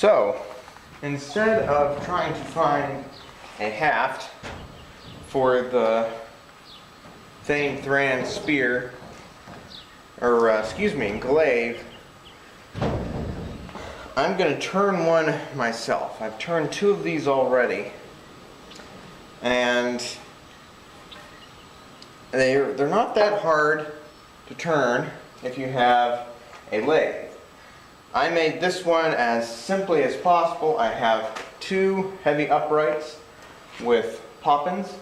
So, instead of trying to find a haft for the Thrand spear, or glaive, I'm going to turn one myself. I've turned two of these already, and they're not that hard to turn if you have a lathe. I made this one as simply as possible. I have two heavy uprights with poppins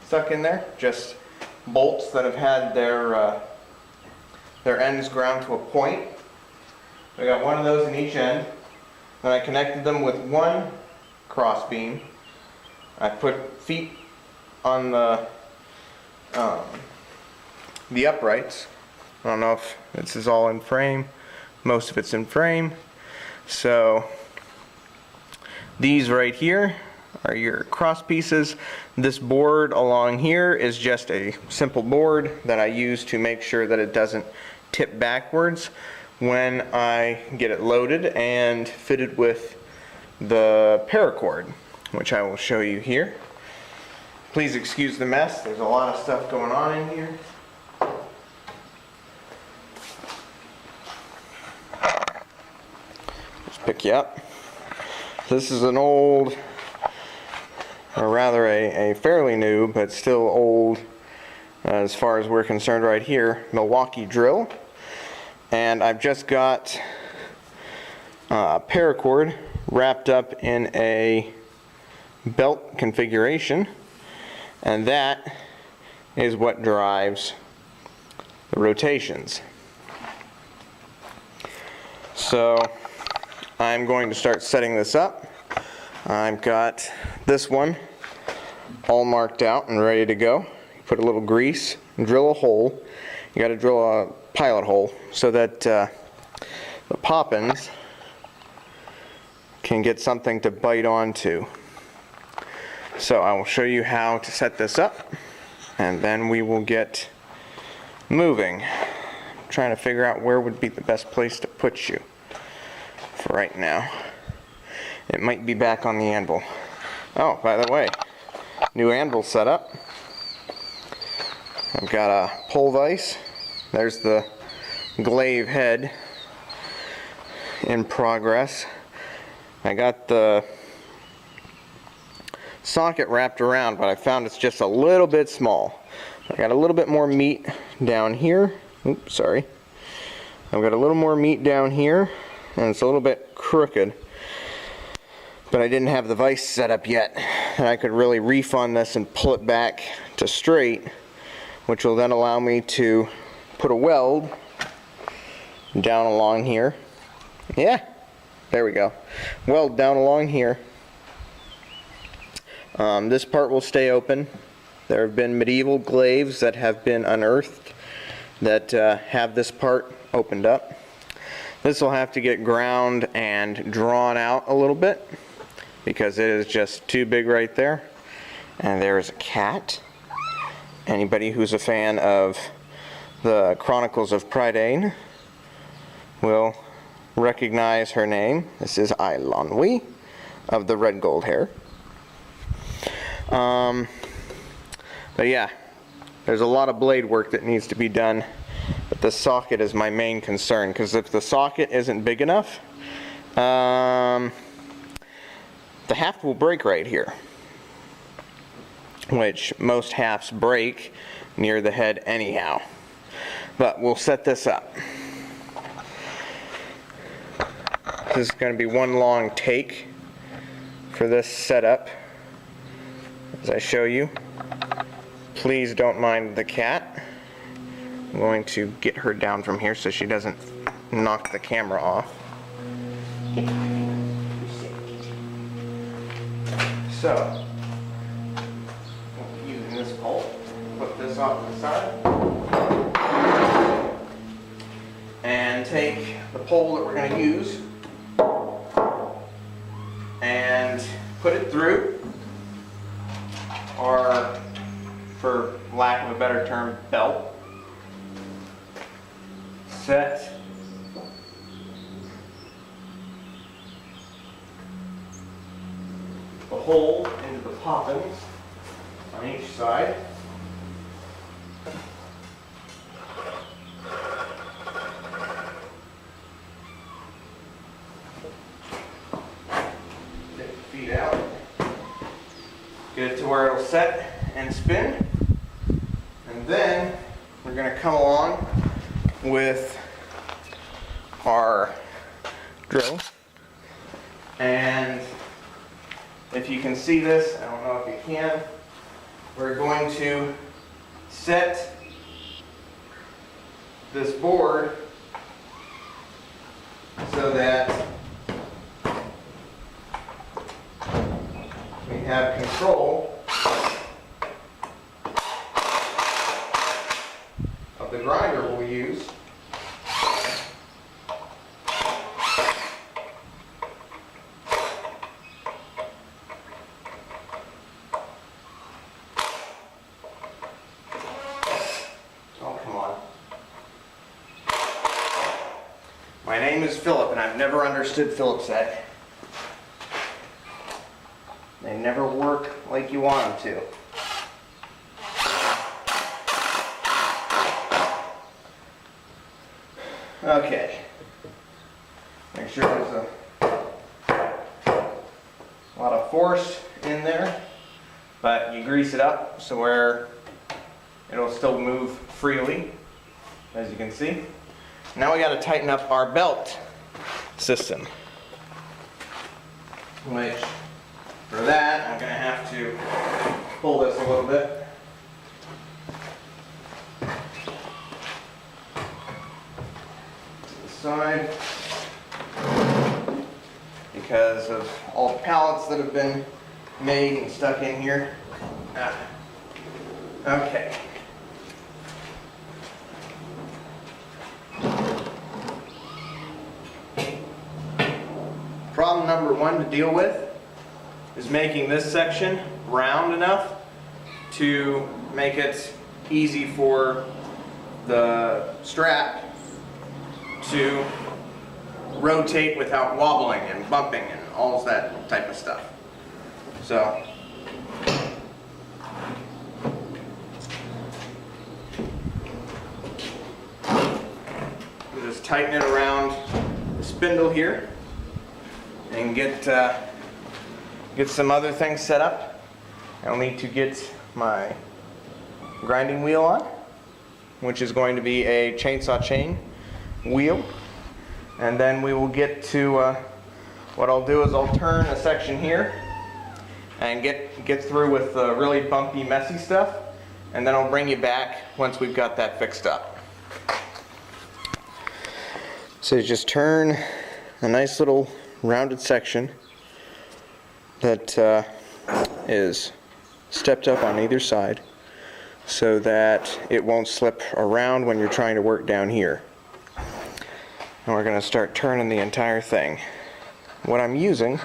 stuck in there, just bolts that have had their ends ground to a point. I got one of those in each end. Then I connected them with one cross beam. I put feet on the uprights. I don't know if this is all in frame. Most of it's in frame. So these right here are your cross pieces. This board along here is just a simple board that I use to make sure that it doesn't tip backwards when I get it loaded and fitted with the paracord, which I will show you here. Please excuse the mess. There's a lot of stuff going on in here. Just pick you up. This is an old, or rather a fairly new, but still old as far as we're concerned right here, Milwaukee drill. And I've just got paracord wrapped up in a belt configuration, and that is what drives the rotations. So I'm going to start setting this up. I've got this one all marked out and ready to go. You put a little grease and drill a hole. You got to drill a pilot hole so that the poppins can get something to bite onto. So I will show you how to set this up, and then we will get moving. I'm trying to figure out where would be the best place to put you for right now. It might be back on the anvil. Oh, by the way, new anvil setup. I've got a pole vise. There's the glaive head in progress. I got the socket wrapped around, but I found it's just a little bit small. I got a little bit more meat down here. Oops, sorry. I've got a little more meat down here, and it's a little bit crooked. But I didn't have the vise set up yet, and I could really refund this and pull it back to straight, which will then allow me to put a weld down along here. Yeah, there we go. Weld down along here. This part will stay open. There have been medieval glaives that have been unearthed that have this part opened up. This will have to get ground and drawn out a little bit because it is just too big right there. And there is a cat. Anybody who's a fan of the Chronicles of Prydain will recognize her name. This is Eilonwy of the red gold hair. But yeah, there's a lot of blade work that needs to be done, but the socket is my main concern, because if the socket isn't big enough, the haft will break right here, which most hafts break near the head anyhow. But we'll set this up. This is going to be one long take for this setup as I show you. Please don't mind the cat. I'm going to get her down from here so she doesn't knock the camera off. So, using this pole, put this off to the side, and take the pole that we're going to use and put it through, or for lack of a better term, belt. Set hole into the poppins on each side. Take the feet out. Get it to where it'll set and spin. And then we're going to come along with our drill. And if you can see this, I don't know if you can, we're going to set this board so that we have control of the grinder we'll use. Oh, come on. My name is Philip, and I've never understood Phillips head. They never work like you want them to. Okay. Make sure there's a lot of force in there, but you grease it up so where it'll still move freely, as you can see. Now we got to tighten up our belt system, which for that I'm going to have to pull this a little bit. To the side, because of all the pallets that have been made and stuck in here. Okay. Problem number one to deal with is making this section round enough to make it easy for the strap to rotate without wobbling and bumping and all that type of stuff. So we'll just tighten it around the spindle here and get some other things set up. I'll need to get my grinding wheel on, which is going to be a chainsaw chain wheel. And then we will get to, what I'll do is I'll turn a section here and get through with the really bumpy, messy stuff. And then I'll bring you back once we've got that fixed up. So you just turn a nice little rounded section that is stepped up on either side so that it won't slip around when you're trying to work down here. And we're going to start turning the entire thing. What I'm using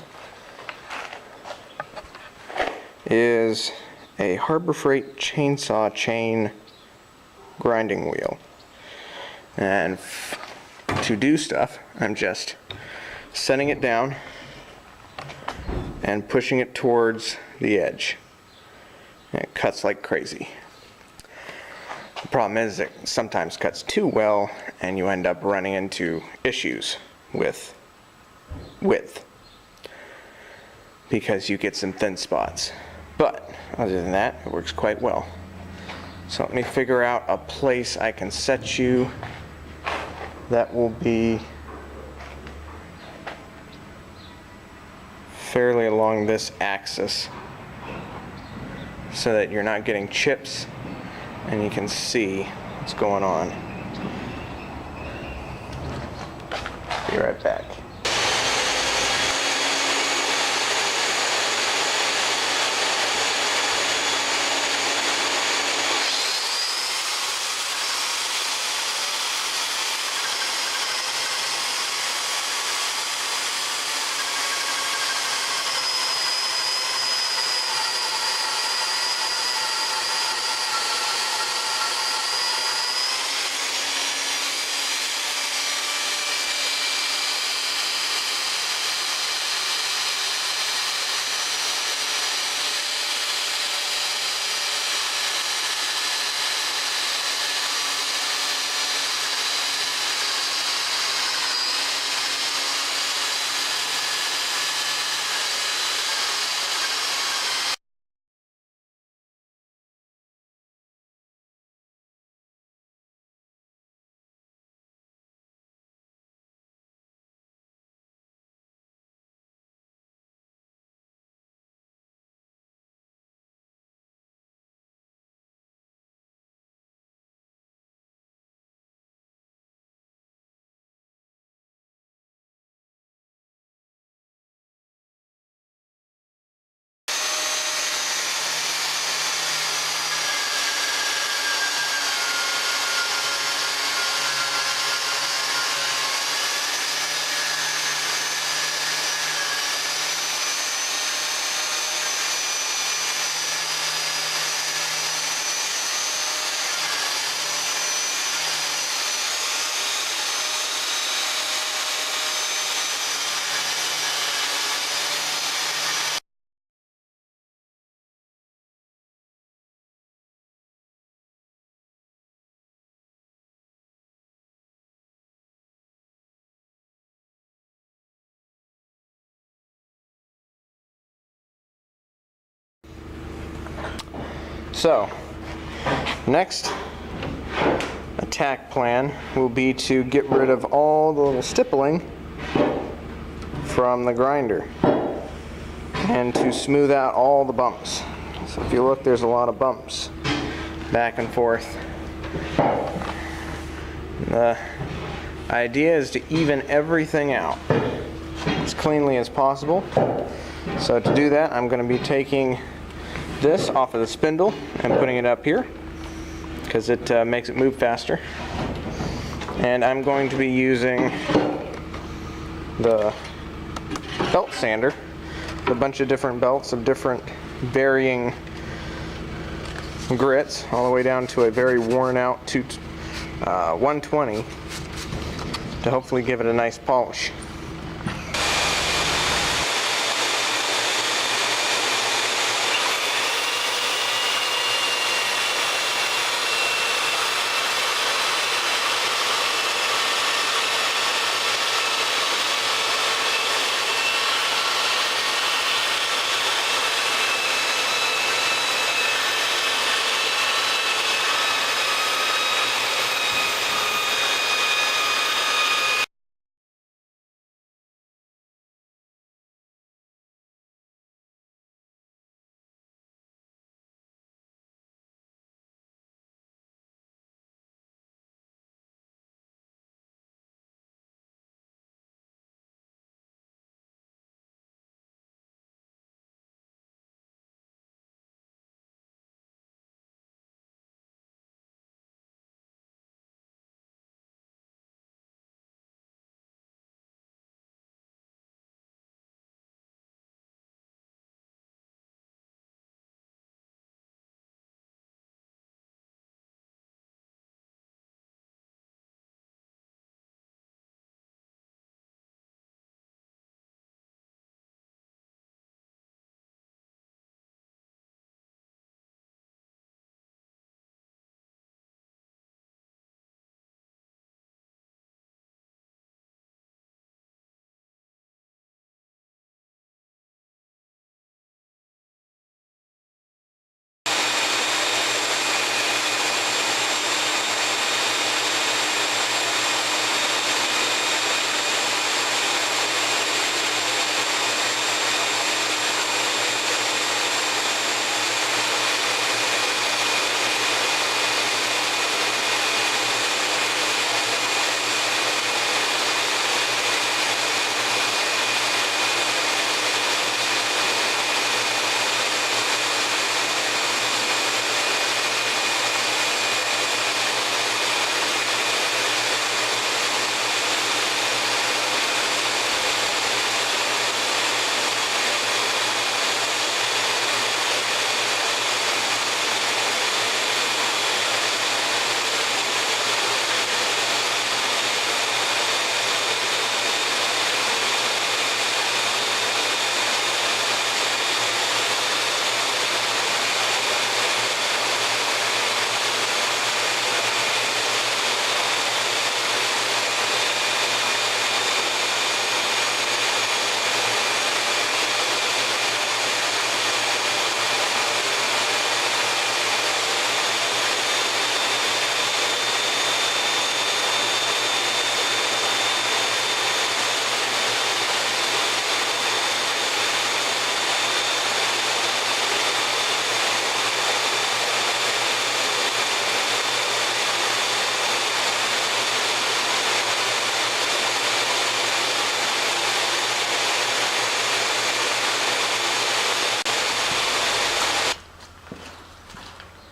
is a Harbor Freight chainsaw chain grinding wheel. And to do stuff, I'm just setting it down and pushing it towards the edge. And it cuts like crazy. The problem is it sometimes cuts too well and you end up running into issues with width because you get some thin spots. But other than that, it works quite well. So let me figure out a place I can set you that will be fairly along this axis so that you're not getting chips and you can see what's going on. Be right back. So, next attack plan will be to get rid of all the little stippling from the grinder and to smooth out all the bumps. So if you look, there's a lot of bumps back and forth. The idea is to even everything out as cleanly as possible. So to do that, I'm going to be taking this off of the spindle and putting it up here because it makes it move faster. And I'm going to be using the belt sander, a bunch of different belts of different varying grits, all the way down to a very worn out 120 to hopefully give it a nice polish.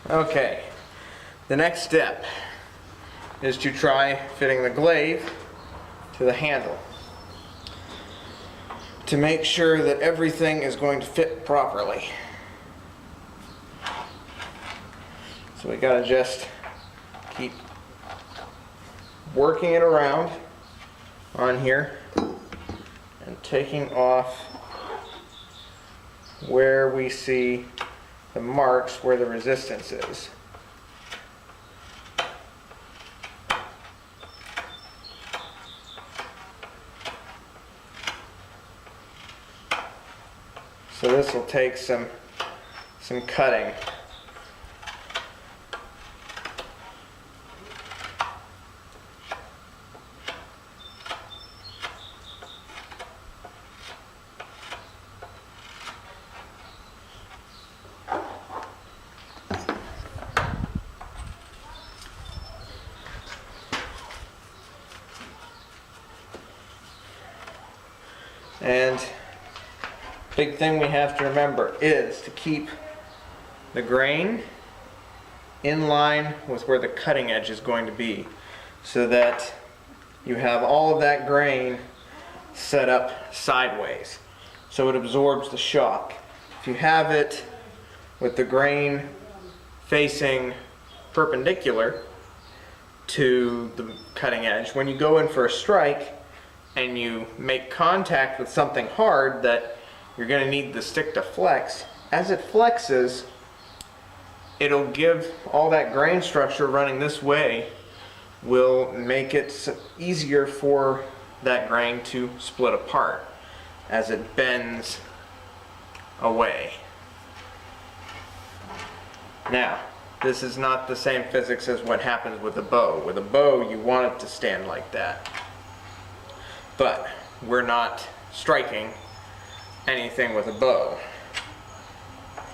Okay, the next step is to try fitting the glaive to the handle to make sure that everything is going to fit properly. So we gotta just keep working it around on here and taking off where we see the marks where the resistance is. So this will take some cutting And big thing we have to remember is to keep the grain in line with where the cutting edge is going to be, so that you have all of that grain set up sideways so it absorbs the shock. If you have it with the grain facing perpendicular to the cutting edge, when you go in for a strike and you make contact with something hard that you're going to need the stick to flex, as it flexes, it'll give all that grain structure running this way, will make it easier for that grain to split apart as it bends away. Now, this is not the same physics as what happens with a bow. With a bow, you want it to stand like that. But we're not striking anything with a bow.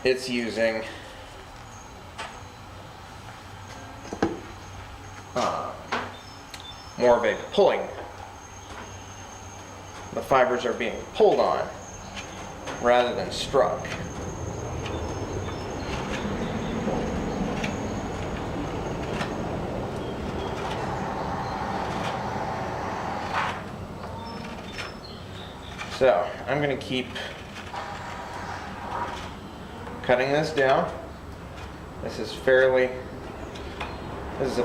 It's using more of a pulling. The fibers are being pulled on rather than struck. So I'm going to keep cutting this down. This is a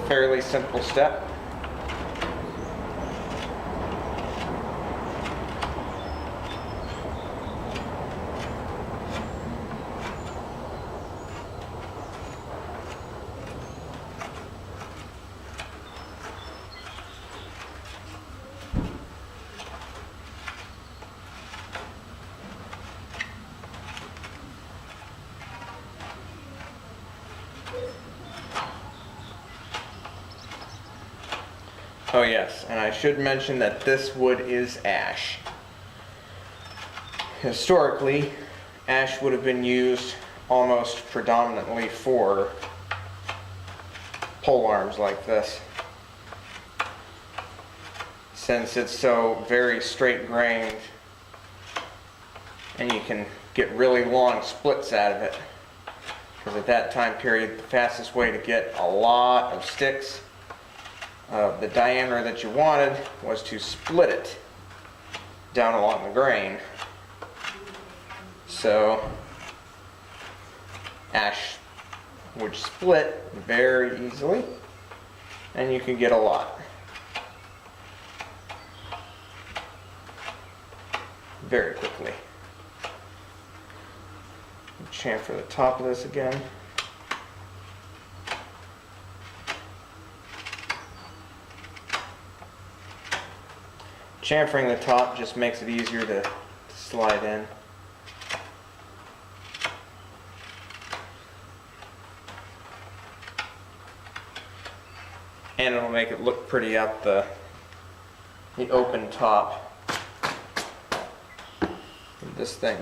fairly simple step. Oh yes, and I should mention that this wood is ash. Historically, ash would have been used almost predominantly for pole arms like this, since it's so very straight grained and you can get really long splits out of it. Because at that time period, the fastest way to get a lot of sticks of the diameter that you wanted was to split it down along the grain. So ash would split very easily and you can get a lot very quickly. Chamfer the top of this again. Chamfering the top just makes it easier to slide in. And it'll make it look pretty up the open top of this thing.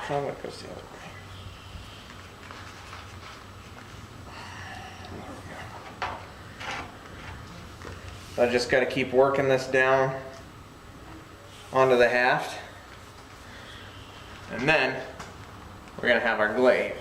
Probably goes the other way. So I just got to keep working this down onto the haft, and then we're going to have our glaive.